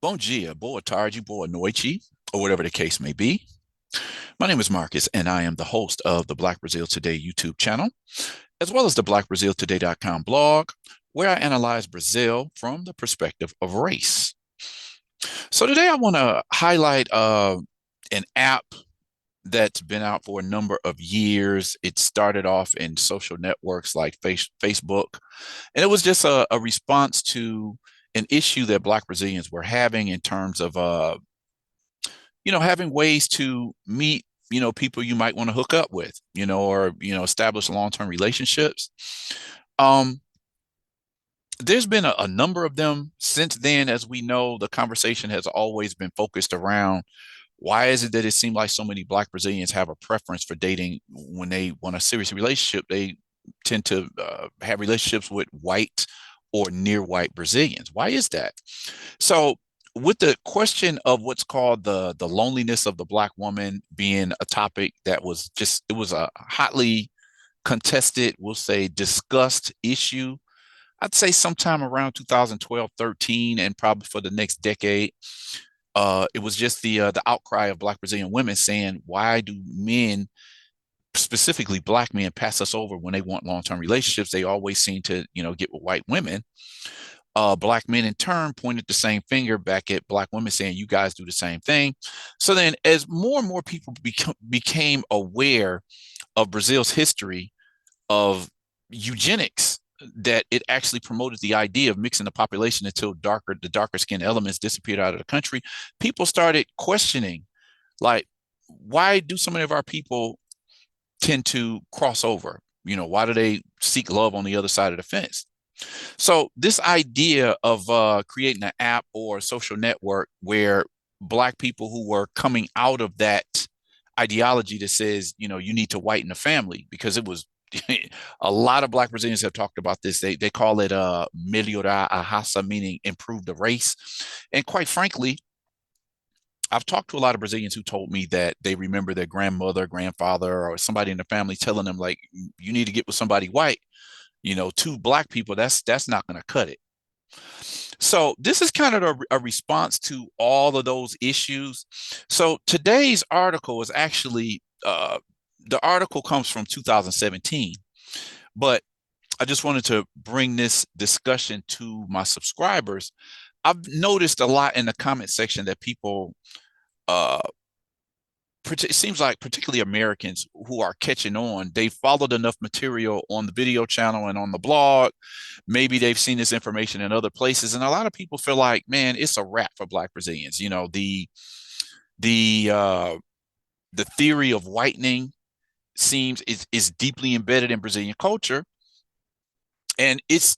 Bom dia, boa tarde, boa noite, or whatever the case may be. My name is Marcus, and I am the host of the Black Brazil Today YouTube channel, as well as the blackbraziltoday.com blog, where I analyze Brazil from the perspective of race. So today I want to highlight an app that's been out for a number of years. It started off in social networks like Facebook, and it was just a response to an issue that Black Brazilians were having in terms of having ways to meet, people you might want to hook up with, or, establish long-term relationships. Um, there's been a number of them since then. As we know, the conversation has always been focused around why is it that it seems like so many Black Brazilians have a preference for dating when they want a serious relationship? They tend to have relationships with white or near white Brazilians. Why is that? So, with the question of what's called the loneliness of the Black woman being a topic that was just it was a hotly contested, we'll say discussed issue. I'd say sometime around 2012, 13, and probably for the next decade. It was just the outcry of Black Brazilian women saying, "Why do men, specifically Black men, pass us over when they want long-term relationships? They always seem to, get with white women." Black men in turn pointed the same finger back at Black women, saying, "You guys do the same thing." So then, as more and more people became aware of Brazil's history of eugenics, that it actually promoted the idea of mixing the population until the darker skinned elements disappeared out of the country, people started questioning, like, why do so many of our people tend to cross over? Why do they seek love on the other side of the fence? So this idea of creating an app or a social network where Black people who were coming out of that ideology that says, you need to whiten the family, because it was a lot of Black Brazilians have talked about this. They call it melhorar a raça, meaning improve the race. And quite frankly, I've talked to a lot of Brazilians who told me that they remember their grandmother, grandfather, or somebody in the family telling them, like, you need to get with somebody white. Two Black people, that's not going to cut it. So this is kind of a response to all of those issues. So today's article is actually the article comes from 2017, but I just wanted to bring this discussion to my subscribers. I've noticed a lot in the comment section that people uh, it seems like particularly Americans who are catching on, they followed enough material on the video channel and on the blog. Maybe they've seen this information in other places, and a lot of people feel like, man, it's a wrap for Black Brazilians. The uh, the theory of whitening seems is deeply embedded in Brazilian culture, and it's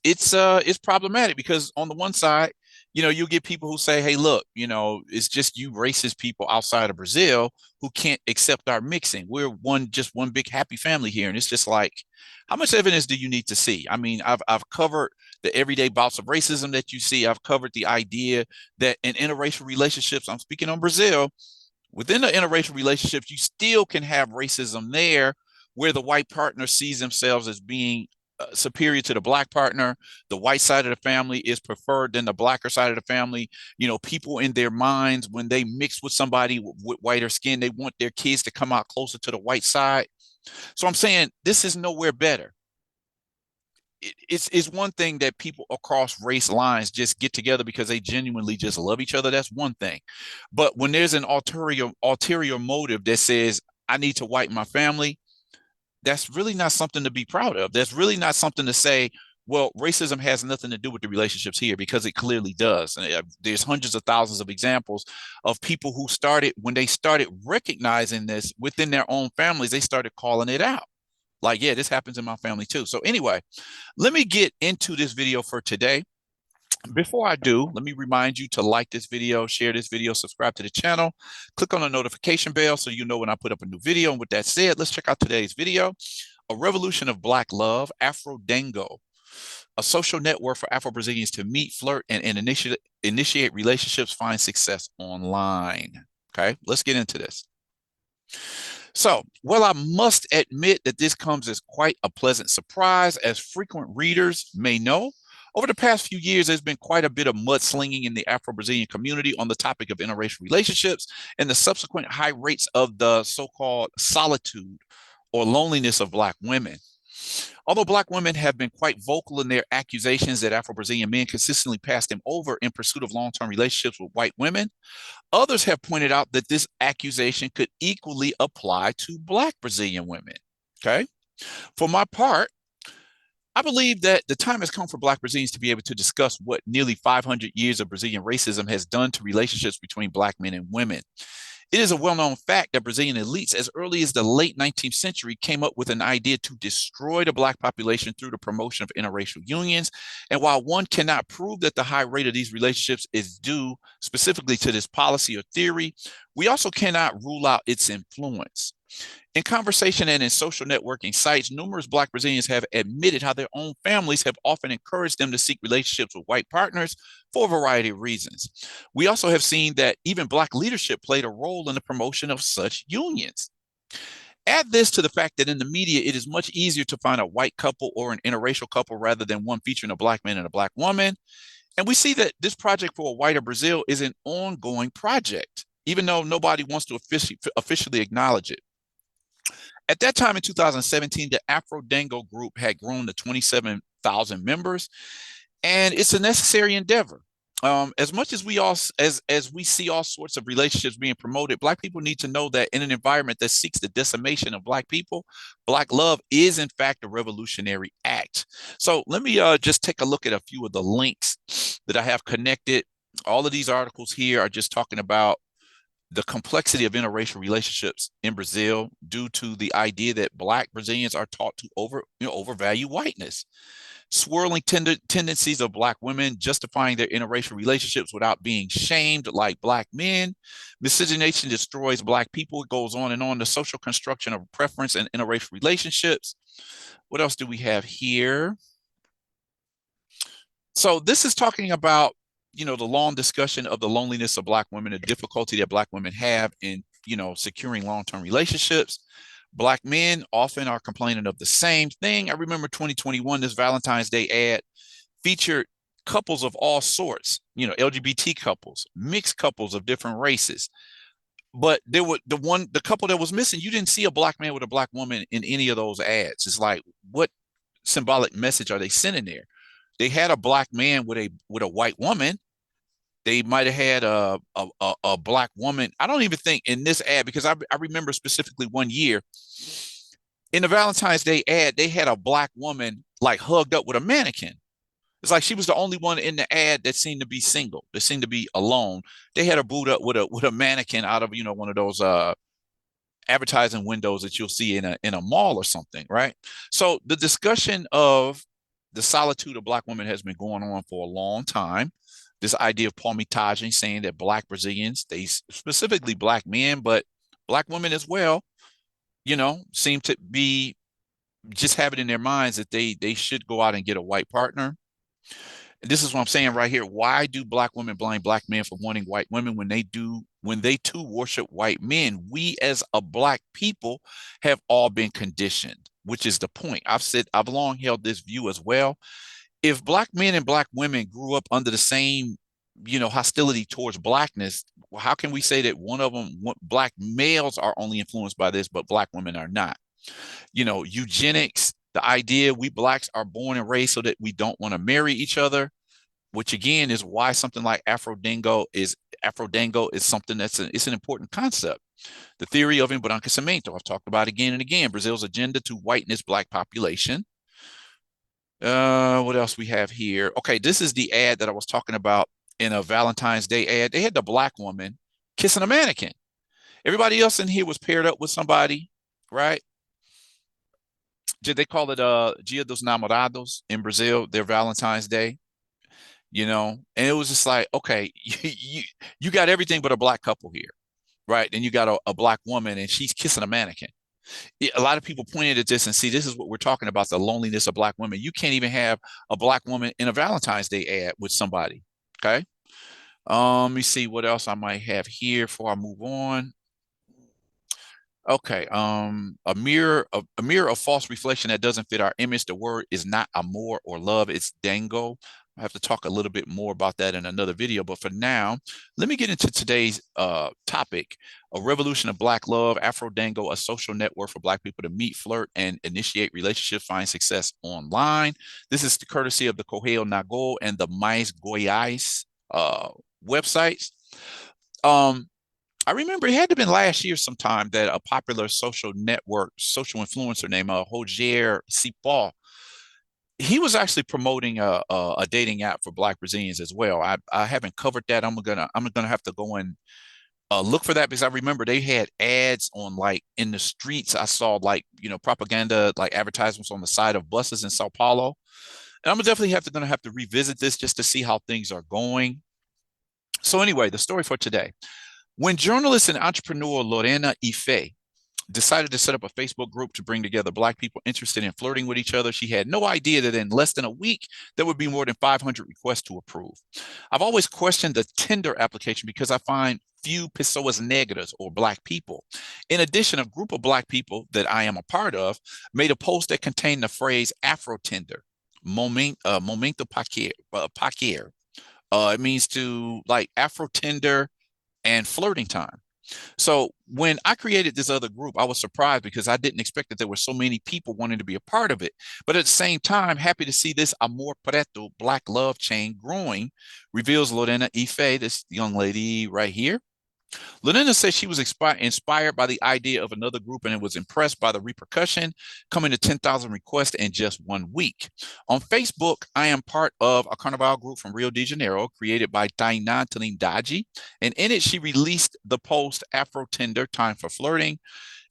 problematic because on the one side, you'll get people who say, hey, look, it's just you racist people outside of Brazil who can't accept our mixing. We're one big happy family here. And it's just like, how much evidence do you need to see? I mean, I've covered the everyday bouts of racism that you see. I've covered the idea that in interracial relationships, I'm speaking on Brazil, within the interracial relationships, you still can have racism there, where the white partner sees themselves as being superior to the Black partner. The white side of the family is preferred than the Blacker side of the family. People in their minds, when they mix with somebody with whiter skin, they want their kids to come out closer to the white side. So I'm saying this is nowhere better. It's one thing that people across race lines just get together because they genuinely just love each other. That's one thing. But when there's an ulterior motive that says, I need to whiten my family, that's really not something to be proud of. That's really not something to say, well, racism has nothing to do with the relationships here, because it clearly does. And there's hundreds of thousands of examples of people who started, when they started recognizing this within their own families, they started calling it out. Like, yeah, this happens in my family too. So anyway, let me get into this video for today. Before I do, let me remind you to like this video, share this video, subscribe to the channel, click on the notification bell so you know when I put up a new video. And with that said, let's check out today's video. A Revolution of Black Love, Afrodengo, a social network for Afro-Brazilians to meet, flirt, and initiate relationships, find success online. Okay, let's get into this. So, well, I must admit that this comes as quite a pleasant surprise. As frequent readers may know, Over the past few years, there's been quite a bit of mudslinging in the Afro-Brazilian community on the topic of interracial relationships and the subsequent high rates of the so-called solitude or loneliness of Black women. Although Black women have been quite vocal in their accusations that Afro-Brazilian men consistently pass them over in pursuit of long-term relationships with white women, others have pointed out that this accusation could equally apply to Black Brazilian women. Okay. For my part, I believe that the time has come for Black Brazilians to be able to discuss what nearly 500 years of Brazilian racism has done to relationships between Black men and women. It is a well-known fact that Brazilian elites, as early as the late 19th century, came up with an idea to destroy the Black population through the promotion of interracial unions. And while one cannot prove that the high rate of these relationships is due specifically to this policy or theory, we also cannot rule out its influence. In conversation and in social networking sites, numerous Black Brazilians have admitted how their own families have often encouraged them to seek relationships with white partners for a variety of reasons. We also have seen that even Black leadership played a role in the promotion of such unions. Add this to the fact that in the media, it is much easier to find a white couple or an interracial couple rather than one featuring a Black man and a Black woman. And we see that this project for a whiter Brazil is an ongoing project, even though nobody wants to officially acknowledge it. At that time in 2017, the Afrodengo group had grown to 27,000 members, and it's a necessary endeavor. As much as we see all sorts of relationships being promoted, Black people need to know that in an environment that seeks the decimation of Black people, Black love is in fact a revolutionary act. So let me just take a look at a few of the links that I have connected. All of these articles here are just talking about the complexity of interracial relationships in Brazil due to the idea that Black Brazilians are taught to overvalue whiteness. Swirling tendencies of Black women justifying their interracial relationships without being shamed like Black men. Miscegenation destroys Black people. It goes on and on. The social construction of preference and interracial relationships. What else do we have here? So this is talking about the long discussion of the loneliness of Black women, the difficulty that Black women have in, securing long-term relationships. Black men often are complaining of the same thing. I remember 2021, this Valentine's Day ad featured couples of all sorts, LGBT couples, mixed couples of different races. But there were the couple that was missing, you didn't see a Black man with a Black woman in any of those ads. It's like, what symbolic message are they sending there? They had a Black man with a white woman. They might have had a Black woman. I don't even think in this ad, because I remember specifically one year in the Valentine's Day ad, they had a Black woman like hugged up with a mannequin. It's like she was the only one in the ad that seemed to be single, that seemed to be alone. They had her booed up with a mannequin out of one of those advertising windows that you'll see in a mall or something, right? So the discussion of the solitude of Black women has been going on for a long time. This idea of palmitagem, saying that Black Brazilians, they specifically Black men, but Black women as well, seem to be just have it in their minds that they should go out and get a white partner. And this is what I'm saying right here. Why do Black women blame Black men for wanting white women when they too worship white men? We as a Black people have all been conditioned, which is the point. I've long held this view as well. If Black men and Black women grew up under the same, hostility towards Blackness, how can we say that one of them, Black males are only influenced by this, but Black women are not? Eugenics, the idea we Blacks are born and raised so that we don't want to marry each other, which again is why something like Afrodengo is something it's an important concept. The theory of embranquecimento, I've talked about again and again, Brazil's agenda to whiteness Black population. What else we have here? Okay, this is the ad that I was talking about in a Valentine's Day ad. They had the Black woman kissing a mannequin. Everybody else in here was paired up with somebody, right? Did they call it Dia dos Namorados in Brazil, their Valentine's Day? And it was just like, okay, you got everything but a Black couple here, right? And you got a Black woman and she's kissing a mannequin. A lot of people pointed at this and see, this is what we're talking about, the loneliness of Black women. You can't even have a Black woman in a Valentine's Day ad with somebody. Okay. Let me see what else I might have here before I move on. Okay. A mirror of false reflection that doesn't fit our image. The word is not amor or love, it's dango. I have to talk a little bit more about that in another video, but for now, let me get into today's topic: a revolution of Black love, Afrodengo, a social network for Black people to meet, flirt, and initiate relationships, find success online. This is the courtesy of the Correo Nago and the Mais Goiás websites. I remember it had to have been last year sometime that a popular social network, social influencer named Roger Cipó, he was actually promoting a dating app for Black Brazilians as well. I haven't covered that. I'm gonna have to go and look for that because I remember they had ads on, like, in the streets. I saw, like, propaganda, like advertisements on the side of buses in Sao Paulo. And I'm definitely gonna have to revisit this just to see how things are going. So anyway, the story for today. When journalist and entrepreneur Lorena Ife decided to set up a Facebook group to bring together Black people interested in flirting with each other, she had no idea that in less than a week, there would be more than 500 requests to approve. I've always questioned the Tinder application because I find few pessoas negras, or Black people. In addition, a group of Black people that I am a part of made a post that contained the phrase Afro Tinder, momento paquer. It means to, like, Afro Tinder and flirting time. So when I created this other group, I was surprised because I didn't expect that there were so many people wanting to be a part of it. But at the same time, happy to see this Amor Preto Black love chain growing, reveals Lorena Ife, this young lady right here. Lorena said she was inspired by the idea of another group and was impressed by the repercussion, coming to 10,000 requests in just 1 week. On Facebook, I am part of a Carnival group from Rio de Janeiro created by Tainá Trindade, and in it she released the post Afro Tinder, time for flirting,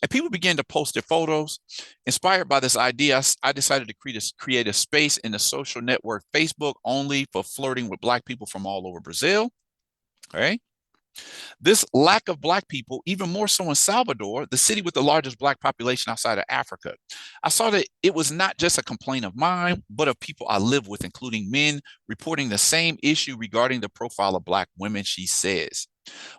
and people began to post their photos. Inspired by this idea, I decided to create a space in the social network Facebook only for flirting with Black people from all over Brazil. All right. This lack of Black people, even more so in Salvador, the city with the largest Black population outside of Africa. I saw that it was not just a complaint of mine, but of people I live with, including men reporting the same issue regarding the profile of Black women, she says.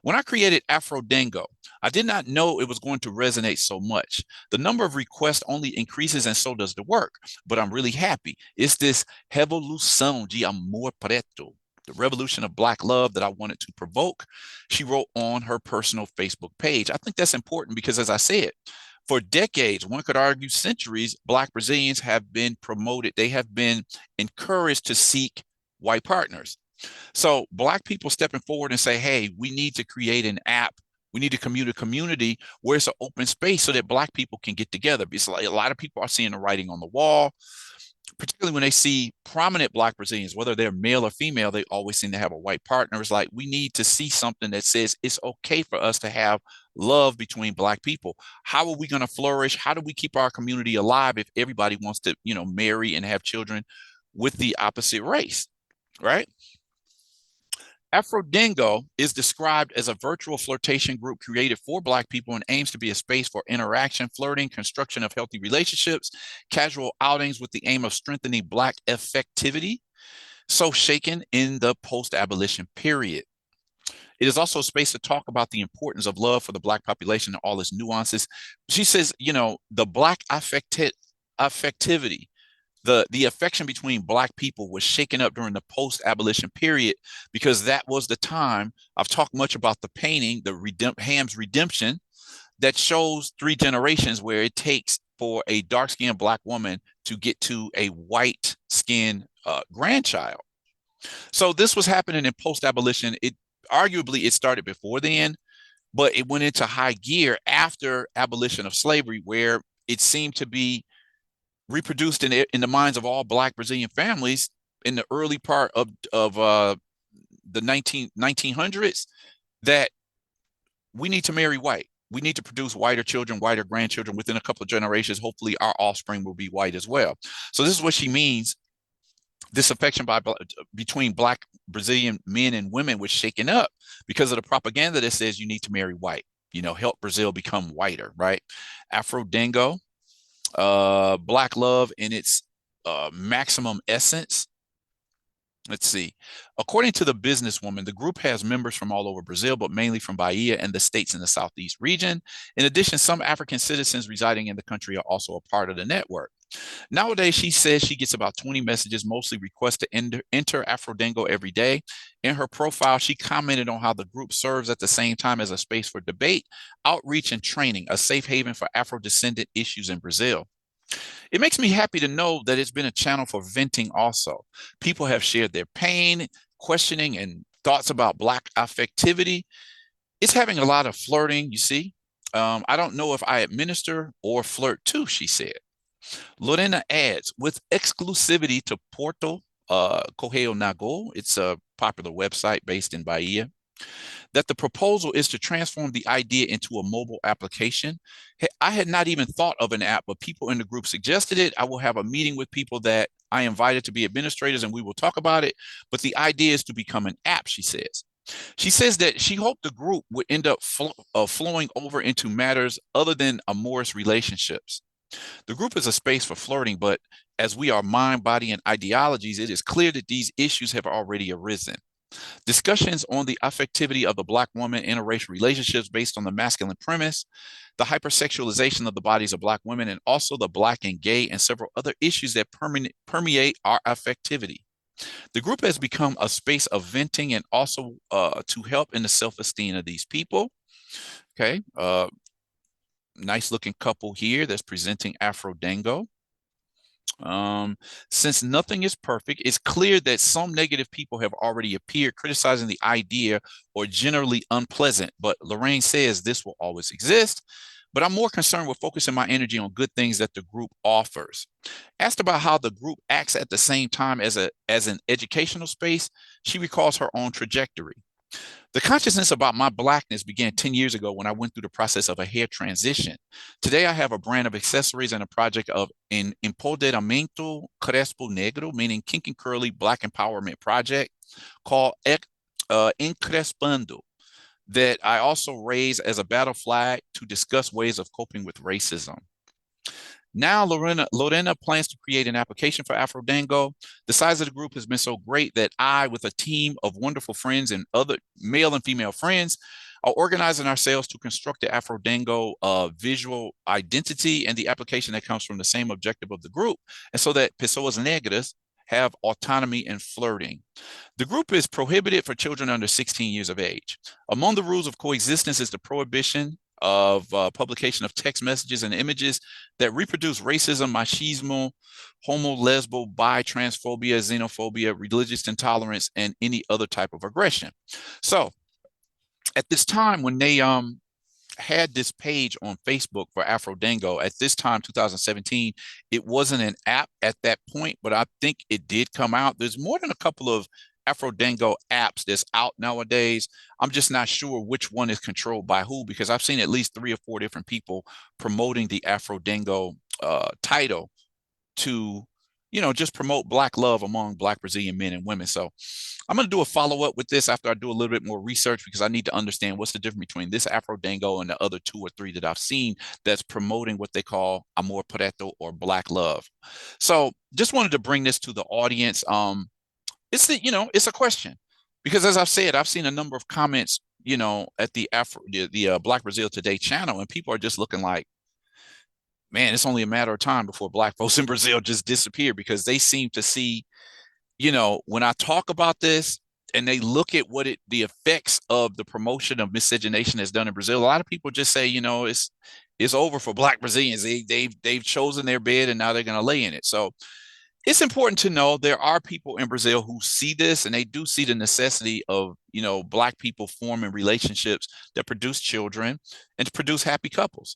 When I created Afrodengo, I did not know it was going to resonate so much. The number of requests only increases and so does the work, but I'm really happy. It's this revolução de amor preto, the revolution of Black love, that I wanted to provoke, she wrote on her personal Facebook page. I think that's important because, as I said, for decades, one could argue centuries, Black Brazilians have been promoted. They have been encouraged to seek white partners. So Black people stepping forward and say, hey, we need to create an app. We need to create a community where it's an open space so that Black people can get together. Because like, a lot of people are seeing the writing on the wall, particularly when they see prominent Black Brazilians, whether they're male or female, they always seem to have a white partner. It's like, we need to see something that says it's okay for us to have love between Black people. How are we going to flourish? How do we keep our community alive if everybody wants to, marry and have children with the opposite race, right? Afrodengo is described as a virtual flirtation group created for Black people and aims to be a space for interaction, flirting, construction of healthy relationships, casual outings with the aim of strengthening Black affectivity, so shaken in the post-abolition period. It is also a space to talk about the importance of love for the Black population and all its nuances. She says, the Black affectivity, the affection between Black people was shaken up during the post-abolition period, because that was the time. I've talked much about the painting, Ham's Redemption, that shows 3 generations where it takes for a dark-skinned Black woman to get to a white-skinned grandchild. So this was happening in post-abolition. Arguably it started before then, but it went into high gear after abolition of slavery, where it seemed to be reproduced in the minds of all Black Brazilian families in the early part of the 1900s, that we need to marry white. We need to produce whiter children, whiter grandchildren. Within a couple of generations, hopefully our offspring will be white as well. So this is what she means. This affection between Black Brazilian men and women was shaken up because of the propaganda that says you need to marry white, help Brazil become whiter, right? Afrodengo, Black love in its maximum essence. Let's see. According to the businesswoman, the group has members from all over Brazil, but mainly from Bahia and the states in the Southeast region. In addition, some African citizens residing in the country are also a part of the network. Nowadays, she says she gets about 20 messages, mostly requests to enter Afrodengo every day. In her profile, she commented on how the group serves at the same time as a space for debate, outreach, and training, a safe haven for Afro-descendant issues in Brazil. It makes me happy to know that it's been a channel for venting also. People have shared their pain, questioning, and thoughts about Black affectivity. It's having a lot of flirting, you see. I don't know if I administer or flirt too, she said. Lorena adds, with exclusivity to Porto Correio Nago, it's a popular website based in Bahia, that the proposal is to transform the idea into a mobile application. I had not even thought of an app, but people in the group suggested it. I will have a meeting with people that I invited to be administrators and we will talk about it. But the idea is to become an app, she says. She says that she hoped the group would end up flowing over into matters other than amorous relationships. The group is a space for flirting, but as we are mind, body, and ideologies, it is clear that these issues have already arisen. Discussions on the affectivity of the Black woman, interracial relationships based on the masculine premise, the hypersexualization of the bodies of Black women, and also the Black and gay and several other issues that permeate our affectivity. The group has become a space of venting and also to help in the self-esteem of these people. Okay, nice looking couple here that's presenting Afrodengo. Since nothing is perfect, it's clear that some negative people have already appeared criticizing the idea or generally unpleasant, but Lorraine says this will always exist. But I'm more concerned with focusing my energy on good things that the group offers. Asked about how the group acts at the same time as an educational space, she recalls her own trajectory. The consciousness about my Blackness began 10 years ago when I went through the process of a hair transition. Today, I have a brand of accessories and a project of an Empoderamento Crespo Negro, meaning kink and curly Black empowerment project called Encrespando, that I also raise as a battle flag to discuss ways of coping with racism. Now, Lorena plans to create an application for Afrodengo. The size of the group has been so great that I, with a team of wonderful friends and other male and female friends, are organizing ourselves to construct the Afrodengo visual identity and the application that comes from the same objective of the group, and so that Pessoas Negras have autonomy in flirting. The group is prohibited for children under 16 years of age. Among the rules of coexistence is the prohibition of publication of text messages and images that reproduce racism, machismo, homo, lesbo, bi, transphobia, xenophobia, religious intolerance, and any other type of aggression. So at this time, when they had this page on Facebook for Afrodengo, at this time, 2017, it wasn't an app at that point, but I think it did come out. There's more than a couple of Afrodengo apps that's out nowadays. I'm just not sure which one is controlled by who, because I've seen at least 3 or 4 different people promoting the Afrodengo title to, just promote Black love among Black Brazilian men and women. So I'm going to do a follow-up with this after I do a little bit more research, because I need to understand what's the difference between this Afrodengo and the other 2 or 3 that I've seen that's promoting what they call amor preto or Black love. So just wanted to bring this to the audience. It's a question, because as I've said, I've seen a number of comments, at the Black Brazil Today channel, and people are just looking like, man, it's only a matter of time before Black folks in Brazil just disappear, because they seem to see, when I talk about this and they look at the effects of the promotion of miscegenation has done in Brazil, a lot of people just say, it's over for Black Brazilians. They've chosen their bed and now they're going to lay in it. So it's important to know there are people in Brazil who see this, and they do see the necessity of, Black people forming relationships that produce children and to produce happy couples,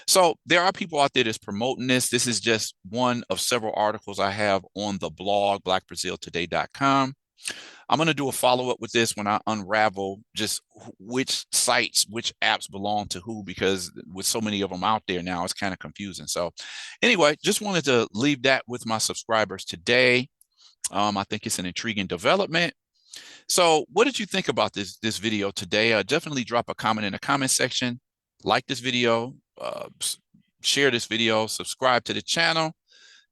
So there are people out there that's promoting this. This is just one of several articles I have on the blog, blackbraziltoday.com. I'm going to do a follow-up with this when I unravel just which sites, which apps belong to who, because with so many of them out there now, it's kind of confusing. So anyway, just wanted to leave that with my subscribers today. I think it's an intriguing development. So what did you think about this video today? Definitely drop a comment in the comment section, like this video, share this video, subscribe to the channel.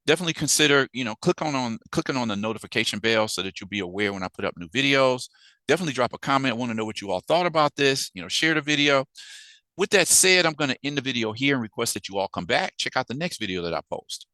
Definitely consider, clicking on the notification bell so that you'll be aware when I put up new videos. Definitely drop a comment. I want to know what you all thought about this. Share the video. With that said, I'm going to end the video here and request that you all come back. Check out the next video that I post.